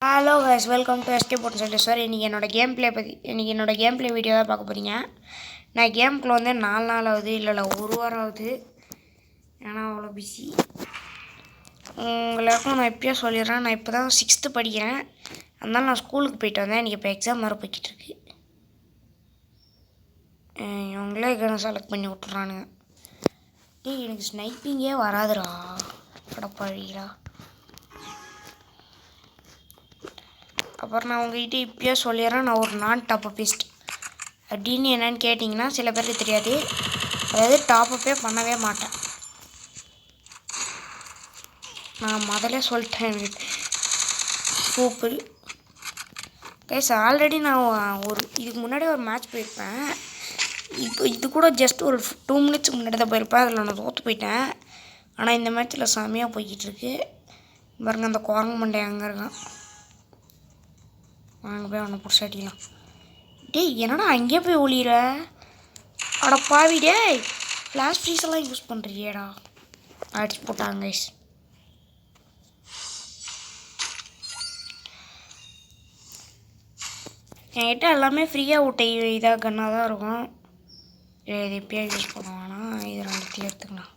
Hello guys, welcome to SK போட்டு சொல்லிட்டு sir. இன்றைக்கி என்னோடய கேம் ப்ளே வீடியோ தான் பார்க்க போகிறீங்க. நான் கேமுக்குள்ள வந்து 4 நாள் ஆகுது, இல்லை 1 வாரம் ஆகுது. ஏன்னா அவ்வளோ பிஸி. எல்லாருக்கும் நான் இப்போயே சொல்லிடுறேன், நான் இப்போ தான் 6th படிக்கிறேன். அதனால நான் ஸ்கூலுக்கு போயிட்டு வந்தேன். எனக்கு இப்போ எக்ஸாம் வர போய்கிட்டு இருக்கு. இவங்களே கணம் செலக்ட் பண்ணி விட்டுறானுங்க. எனக்கு ஸ்னைப்பிங்கே வராதுடா, கடப்பாழிடா. அப்புறம் நான் உங்ககிட்ட இப்போயே சொல்லிடுறேன், நான் ஒரு டாப் அப்பிஸ்ட் அப்படின்னு என்னென்னு கேட்டிங்கன்னா சில பேருக்கு தெரியாது. அதாவது டாப்பப்பே பண்ணவே மாட்டேன். நான் முதல்ல சொல்லிட்டேன். எனக்கு சூப்பர் கைஸ். ஆல்ரெடி நான் இதுக்கு முன்னாடி ஒரு மேட்ச் போயிருப்பேன். இது கூட ஜஸ்ட் ஒரு 2 மினிட்ஸ்க்கு முன்னாடி தான் போயிருப்பேன். அதில் நான் தோற்று போயிட்டேன். ஆனால் இந்த மேட்ச்சில் செம்மையாக போய்கிட்டுருக்கு. பாருங்க, அந்த குரங்கு மண்டை அங்கே இருக்கான். அங்கே போய் அவனை பிடிச்சி அடிக்கலாம். என்னடா அங்கேயே போய் ஒளிகிற? அட பாவி டேய், ஃப்ளாஷ் ஃப்ரீஸ் எல்லாம் யூஸ் பண்ணுறியேடா. அடிச்சு போட்டாங்க கைஸ். என்கிட்ட எல்லாமே ஃப்ரீயாக விட்ட இதாக கன்னாக தான் இருக்கும். இது இப்போயே யூஸ் பண்ணுவானா? இது 2 எடுத்துக்கலாம்.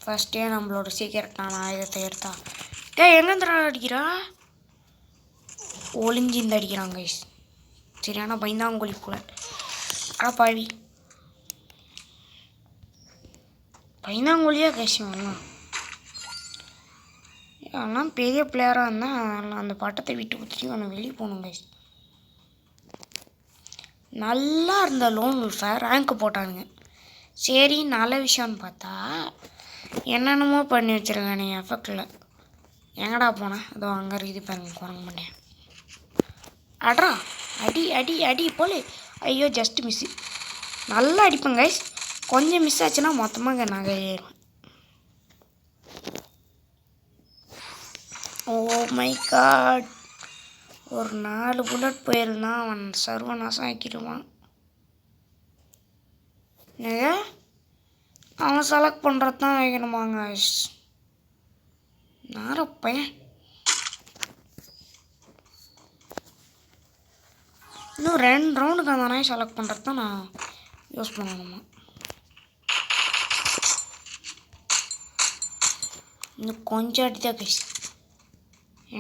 ஃபஸ்ட்டே நம்மளோட சீக்கிரட்டான ஆயுதத்தை எடுத்தா. எங்கேருந்து அடிக்கிறா? ஒளிஞ்சிந்து அடிக்கிறாங்க கைஸ். சரியான பயந்தாங்கொழி கூட. அட பாவி, பயந்தாங்கொழியாக கைஸ். அதெல்லாம் பெரிய பிளேயராக இருந்தால் அந்த பட்டத்தை விட்டு கொடுத்துட்டு அவனை வெளியே போகணும் கைஸ். நல்லா இருந்த லோன் உல்ஃபை ரேங்க்கு போட்டானுங்க. சரி, நல்ல விஷயம்னு பார்த்தா என்னென்னமோ பண்ணி வச்சுருக்கானே எஃபெக்டில். எங்கடா போனேன்? அதோ அங்கே இருக்குது பாருங்க, குரங்கு பண்ணேன். அட்ரா, அடி அடி அடி போல. ஐயோ, ஜஸ்ட் மிஸ்ஸு. நல்லா அடிப்பேன் கைஸ். கொஞ்சம் மிஸ் ஆச்சுன்னா மொத்தமாக இங்கே நகை ஏறும். ஓ மை காட், ஒரு 4 புல்லட் போயிருந்தான். அவன் சர்வநாசம் ஆக்கிடுவான். அவன் செலக்ட் பண்ணுறது தான் வைக்கணுமாங்க? நாரப்பையன். இன்னும் 2 ரவுண்டுக்கு அந்த நாய் செலக்ட் பண்ணுறது தான் நான் யூஸ் பண்ணணுமா? இன்னும் கொஞ்சம் அடிதான் கைஸ்.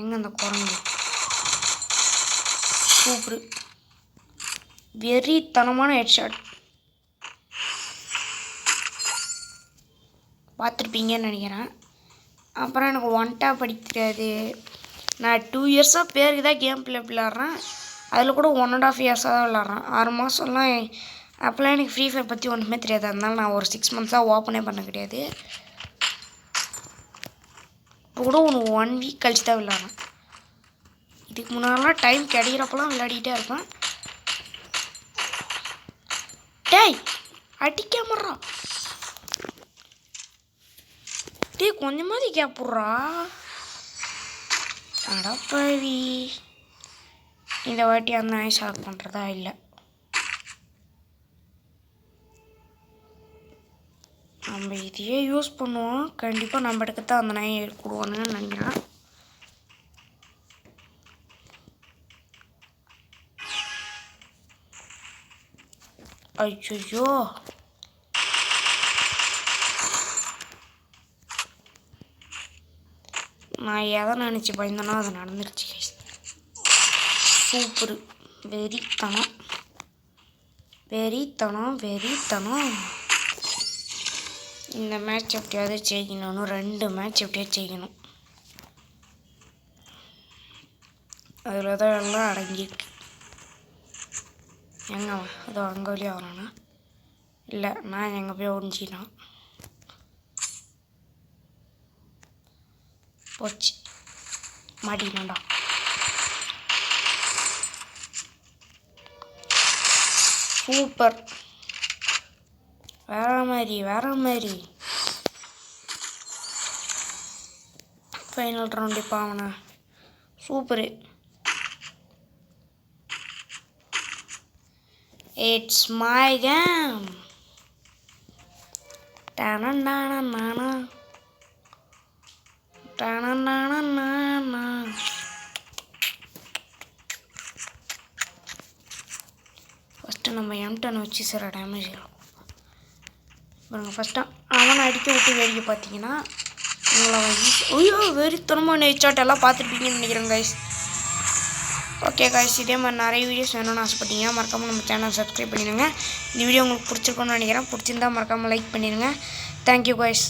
எங்கே அந்த குரங்கு? சூப்பரு, வெறித்தனமான ஹெட்ஷாட். பார்த்துருப்பீங்கன்னு நினைக்கிறேன். அப்புறம் எனக்கு 1 டேப் அடிக்க தெரியாது. நான் 2 இயர்ஸாக பேருக்கு தான் கேம் ப்ளே விளாட்றேன். அதில் கூட 1.5 இயர்ஸாக தான் விளாட்றேன். 6 மாதம்லாம் அப்போல்லாம் எனக்கு ஃப்ரீ ஃபயர் பற்றி ஒன்றுமே தெரியாது. அதனால நான் ஒரு 6 மந்த்ஸாக ஓப்பனே பண்ண கிடையாது. இப்போ கூட 1 வீக் கழிச்சு தான் விளாட்றேன். இதுக்கு முன்னாடிலாம் டைம் கிடைக்கிறப்பெல்லாம் விளையாடிக்கிட்டே இருப்பேன். டேய் அடிக்காமறா. கொஞ்சமாதிரி கேப்புட்றா. அடப்பாவி, இந்த வாட்டி அந்த நாய் செலக்ட் பண்ணுறதா இல்லை. நம்ம இதையே யூஸ் பண்ணுவோம். கண்டிப்பாக நம்ம இடத்துக்கு அந்த நாயை கொடுவானுங்கன்னு நினைக்கிறேன். ஐயோ, நான் எதை நினச்சி பயந்தேனோ அது நடந்துருச்சு கைஸ். சூப்பரு, வெறித்தனம் வெறித்தனம் வெறித்தனம். இந்த மேட்ச் எப்படியாவது ஜெயிக்கணும். 2 மேட்ச் எப்படியாவது ஜெயிக்கணும். அதில் தான் எல்லாம் அடங்கியிருக்கு. எங்கே அதோ அங்கே வழியாக வரானா? இல்லை, நான் எங்கே போய் ஒழிஞ்சினான். போச்சு, மாட்டினாண்டா. சூப்பர், வேற மாதிரி. ஃபைனல் ரவுண்டு இப்போ அவனை. சூப்பரு. It's my game. டனனானா டனனானா. ஃபஸ்ட்டு நம்ம M10 வச்சு சில டேமேஜ் ஆகும் பாருங்கள். ஃபஸ்ட்டு அவனை அடிக்க விட்டு வேடிக்கை பார்த்தீங்கன்னா உங்களை ஐயோ வெறித்தனமாக நெய்ச்சாட் எல்லாம் பார்த்துருப்பீங்கன்னு நினைக்கிறேன் கைஸ். ஓகே கைஸ், இதே மாதிரி நிறைய வீடியோஸ் வேணும்னு ஆசைப்பட்டீங்கன்னா மறக்காமல் நம்ம சேனல் சப்ஸ்கிரைப் பண்ணிடுங்க. இந்த வீடியோ உங்களுக்கு பிடிச்சிருக்கோன்னு நினைக்கிறேன். பிடிச்சிருந்தா மறக்காமல் லைக் பண்ணிடுங்க. Thank you guys.